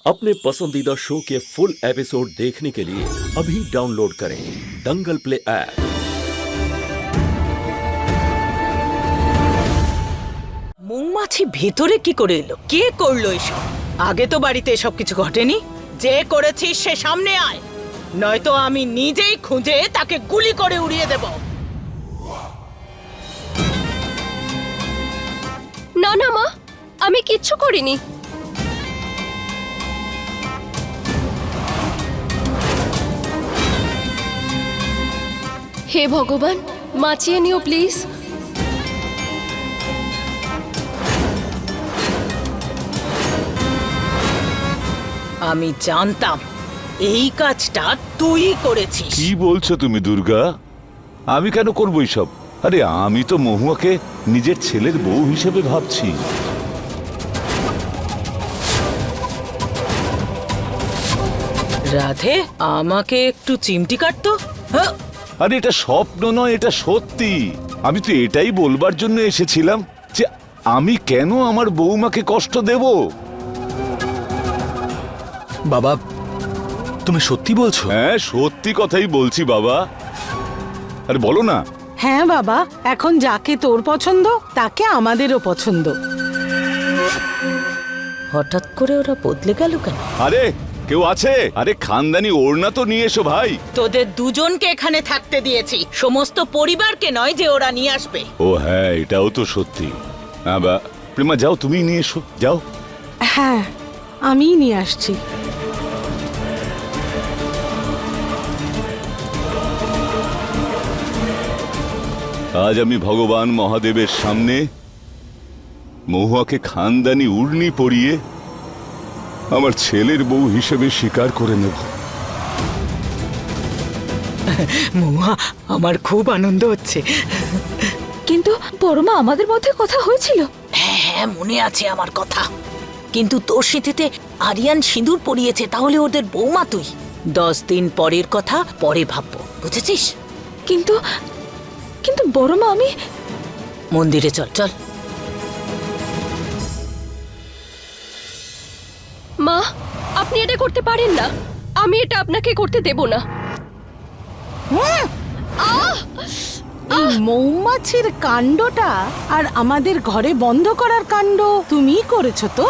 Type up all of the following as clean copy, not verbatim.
अपने पसंदीदा शो के फुल एपिसोड देखने के लिए अभी डाउनलोड करें दंगल प्ले ऐप। মৌমাছি ভেতরে কি করে এলো? কে করলো এসব? আগে তো বাড়িতে এসব কিছু ঘটেনি। যে করেছিস সে সামনে আয়, নয়তো আমি নিজেই খুঁজে তাকে গুলি করে উড়িয়ে দেব। না না মা, আমি কিচ্ছু করিনি। হে ভগবান, বাঁচিয়ে নিও প্লিজ। আমি জানতাম এই কাজটা তুই করেছিস। কি বলছো তুমি দুর্গা? আমি কেন করবো এইসব? আরে আমি তো মহুয়াকে নিজের ছেলের বউ হিসেবে ভাবছি। রাধে, আমাকে একটু চিমটি কাটতো। হ্যাঁ, আরে এটা স্বপ্ন নয়, এটা সত্যি। আমি তো এটাই বলবার জন্য এসেছিলাম যে আমি কেন আমার বৌমাকে কষ্ট দেব। বাবা, তুমি সত্যি বলছো? হ্যাঁ, সত্যি কথাই বলছি বাবা। আরে বলো না। হ্যাঁ বাবা, এখন যাকে তোর পছন্দ তাকে আমাদেরও পছন্দ। হঠাৎ করে ওরা বদলে গেল কেন? আরে কেউ আছে? আরে খানদানি ওড়না তো নিয়ে এসো ভাই। তোদের দুজনকে এখানে থাকতে দিয়েছি, সমস্ত পরিবারকে নয় যে ওরা নিয়ে আসবে। ও হ্যাঁ, এটাও তো সত্যি। হ্যাঁ বা প্রেমা, যাও তুমি নিয়ে এসো, যাও। হ্যাঁ, আমিই নিয়ে আসছি। আজ আমি ভগবান মহাদেবের সামনে মহুয়াকে খানদানি উড়নি পরিয়ে আমার ছেলের বউ হিসেবে স্বীকার করে নেব। মহুয়া, আমার খুব আনন্দ হচ্ছে। কিন্তু বড়মা, আমাদের মধ্যে কথা হয়েছিল। হ্যাঁ হ্যাঁ, মনে আছে আমার কথা। কিন্তু তোর সিঁথিতে আরিয়ান সিঁদুর পরিয়েছে, তাহলে ওদের বৌমা তুই। 10 দিন পরের কথা পরে ভাববো, বুঝেছিস? কিন্তু কিন্তু বড়মা, আমি মন্দিরে চল চল। মা, আপনি এটা করতে পারেন না। আমি এটা আপনাকে করতে দেব না। এই মৌমাছির কাণ্ডটা আর আমাদের ঘরে বন্ধ করার কাণ্ড তুমিই করেছো তো?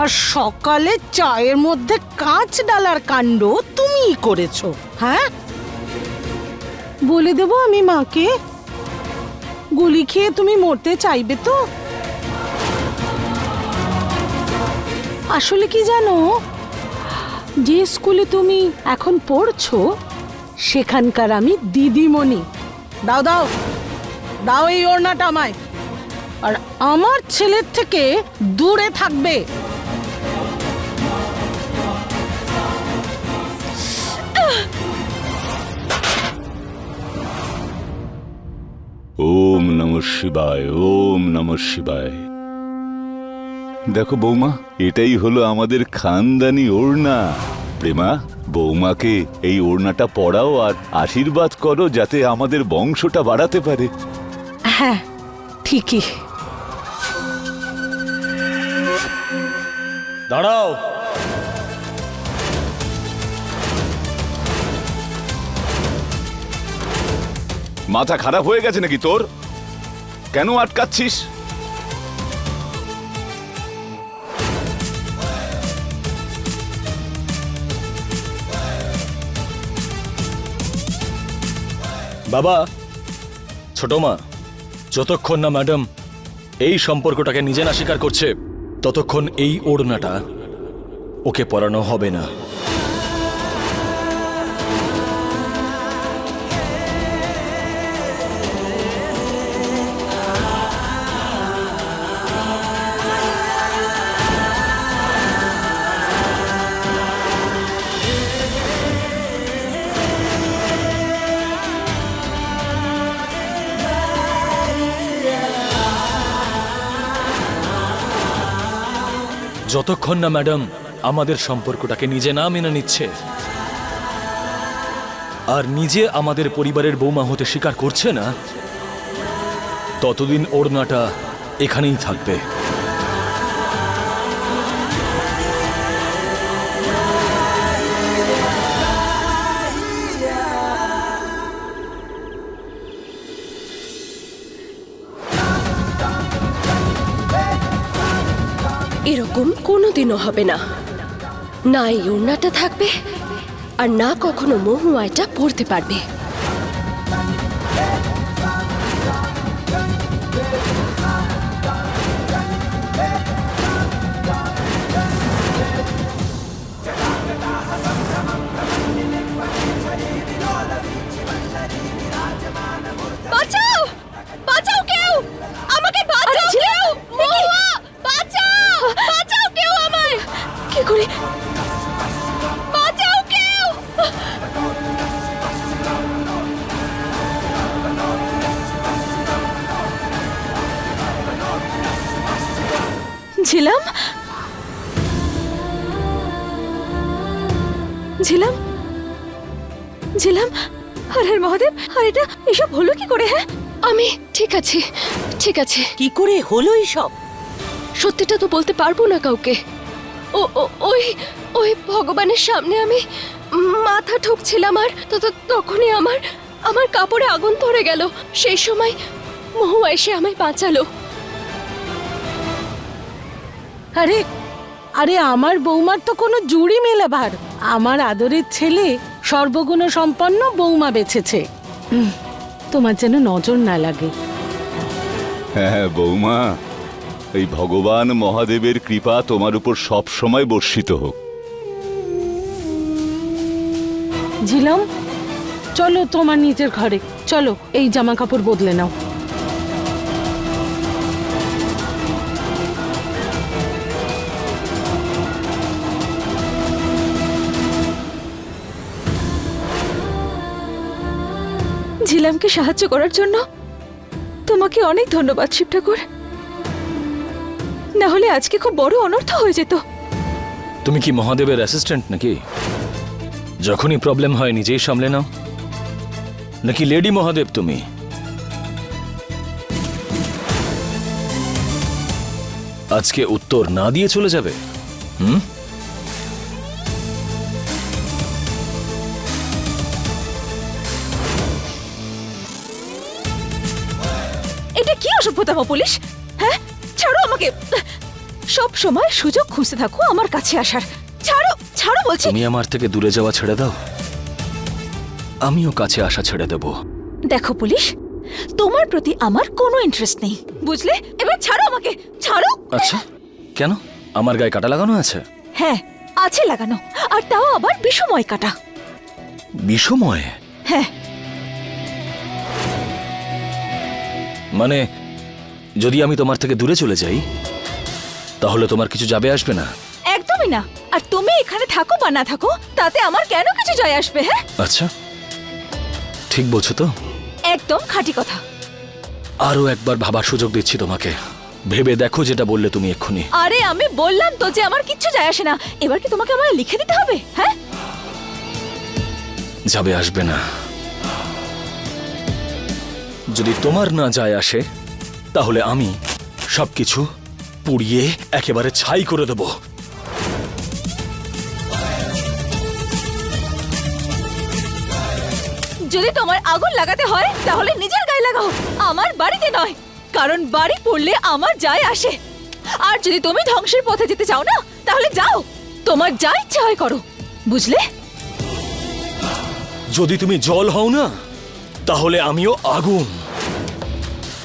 আর সকালে চায়ের মধ্যে কাঁচ ডালার কাণ্ড তুমিই করেছো। হ্যাঁ, বলে দেবো আমি মাকে? গুলি খেয়ে তুমি মরতে চাইবে তো? আসলে কি জানো, যে স্কুলে তুমি এখন পড়ছো সেখানকার আমি দিদিমণি। দাও দাও দাও এই ওড়নাটা আমায়। আর আমার ছেলের থেকে দূরে থাকবে। ওম নমঃ শিবায়, ওম নমঃ শিবায়। দেখো বৌমা, এটাই হলো আমাদের খানদানি ওড়না। প্রেমা, বৌমাকে এই ওড়নাটা পরাও আর আশীর্বাদ করো যাতে আমাদের বংশটা বাড়াতে পারে। হ্যাঁ, ঠিকই। দাঁড়াও। মাথা খারাপ হয়ে গেছে নাকি তোর? কেন আটকাচ্ছিস? বাবা, ছোট মা, যতক্ষণ না ম্যাডাম এই সম্পর্কটাকে নিজে না স্বীকার করছে ততক্ষণ এই ওড়নাটা ওকে পরানো হবে না। যতক্ষণ না ম্যাডাম আমাদের সম্পর্কটাকে নিজে না মেনে নিচ্ছে আর নিজে আমাদের পরিবারের বৌমা হতে স্বীকার করছে না, ততদিন ওড়নাটা এখানেই থাকবে। এরকম কোনোদিনও হবে না। না এই ওড়নাটা থাকবে, আর না কখনো মহুয়া এটা পরতে পারবে। বাঁচাও! বাঁচাও কেউ! আমাকে বাঁচাও কেউ! মহুয়া! বাঁচাও! বাঁচাও কেউ আমায়! কি করে? বাঁচাও কেউ! ঝিলাম, ঝিলাম, ঝিলাম, হর হর মহাদেব! আর এটা এসব হলো কি করে? হ্যাঁ, আমি ঠিক আছি, ঠিক আছে। কি করে হলো এইসব? সত্যিটা তো বলতে পারবো না কাউকে। ওই ওই ভগবানের সামনে আমি মাথা ঠুকছিলাম, আর তখনই আমার কাপড়ে আগুন ধরে গেল। সেই সময় মহুয়া এসে আমায় বাঁচালো। আরে আরে, আমার বৌমার তো কোনো জুড়ি মেলে ভার। আমার আদরের ছেলে সর্বগুণ সম্পন্ন বৌমা বেছেছে। তোমার যেন নজর না লাগে। হ্যাঁ বৌমা, এই ভগবান মহাদেবের কৃপা তোমার উপর সব সময় বর্ষিত হোক। ঝিলাম, চলো তোমার নিজের ঘরে চলো, এই জামা কাপড় বদলে নাও। ঝিলামকে সাহায্য করার জন্য তোমাকে অনেক ধন্যবাদ শিব ঠাকুর, না হলে আজকে খুব বড় অনর্থ হয়ে যেত। তুমি কি মহাদেবের অ্যাসিস্ট্যান্ট নাকি? যখনই প্রবলেম হয় নিজেই সামলে নাও, নাকি লেডি মহাদেব তুমি? আজকে উত্তর না দিয়ে চলে যাবে? এটা কি অসভ্যতাম পুলিশ? হ্যাঁ, ছাড়ো আমাকে। সব সময় সুযোগ খুঁজতে থাকো আমার কাছে আসার। ছাড়ো, ছাড়ো বলছি। তুমি আমার থেকে দূরে যাওয়া ছেড়ে দাও, আমিও কাছে আসা ছেড়ে দেব। দেখো পুলিশ, তোমার প্রতি আমার কোনো ইন্টারেস্ট নেই, বুঝলে? এবার ছাড়ো আমাকে, ছাড়ো। আচ্ছা, কেন? আমার গায়ে কাটা লাগানো আছে? হ্যাঁ, আছে লাগানো, আর তাও আবার বিষময় কাটা। বিষময়? হ্যাঁ। মানে যদি আমি তোমার থেকে দূরে চলে যাই তাহলে তোমার কিছু যাবে আসবে না? একদমই না। আর তুমি এখানে থাকো বা না থাকো তাতে আমার কেন কিছু যায় আসবে? হ্যাঁ, আচ্ছা, ঠিক বলছো তো? একদম খাঁটি কথা। আরো একবার ভাবার সুযোগ দিচ্ছি তোমাকে, ভেবে দেখো যেটা বললে তুমি এক্ষুনি। আরে আমি বললাম তো যে আমার কিচ্ছু যায় আসে না। এবার কি তোমাকে আমায় লিখে দিতে হবে? হ্যাঁ, যাবে আসবে না। যদি তোমার না যায় আসে তাহলে আমি সবকিছু পুড়িয়ে একেবারে ছাই করে দেব। যদি তোমার আগুন লাগাতে হয় তাহলে নিজের গায়ে লাগাও, আমার বাড়িতে নয়। কারণ বাড়ি পড়লে আমার যায় আসে। আর যদি তুমি ধ্বংসের পথে যেতে চাও না তাহলে যাও, তোমার যা ইচ্ছা হয় করো, বুঝলে? যদি তুমি জল হও না তাহলে আমিও আগুন।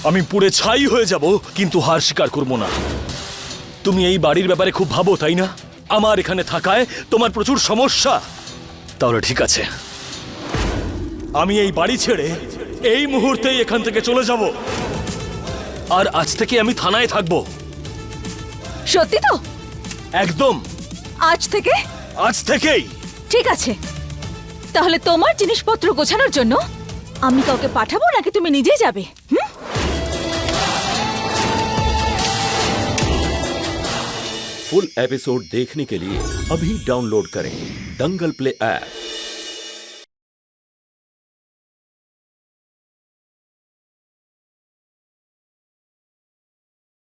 আমি পুড়ে ছাই হয়ে যাব, কিন্তু হার স্বীকার করবো না। তুমি এই বাড়ির ব্যাপারে খুব ভাবো, তাই না? আমার এখানে থাকায় তোমার প্রচুর সমস্যা। তাহলে ঠিক আছে, আমি এই বাড়ি ছেড়ে এই মুহূর্তেই এখান থেকে চলে যাব। আর আজ থেকে আমি থানায় থাকবো। সত্যি তো? একদম, আজ থেকে? আজ থেকেই। ঠিক আছে, তাহলে তোমার জিনিসপত্র গোছানোর জন্য আমি কাউকে পাঠাবো নাকি তুমি নিজেই যাবে? फुल एपिसोड देखने के लिए अभी डाउनलोड करें दंगल प्ले ऐप।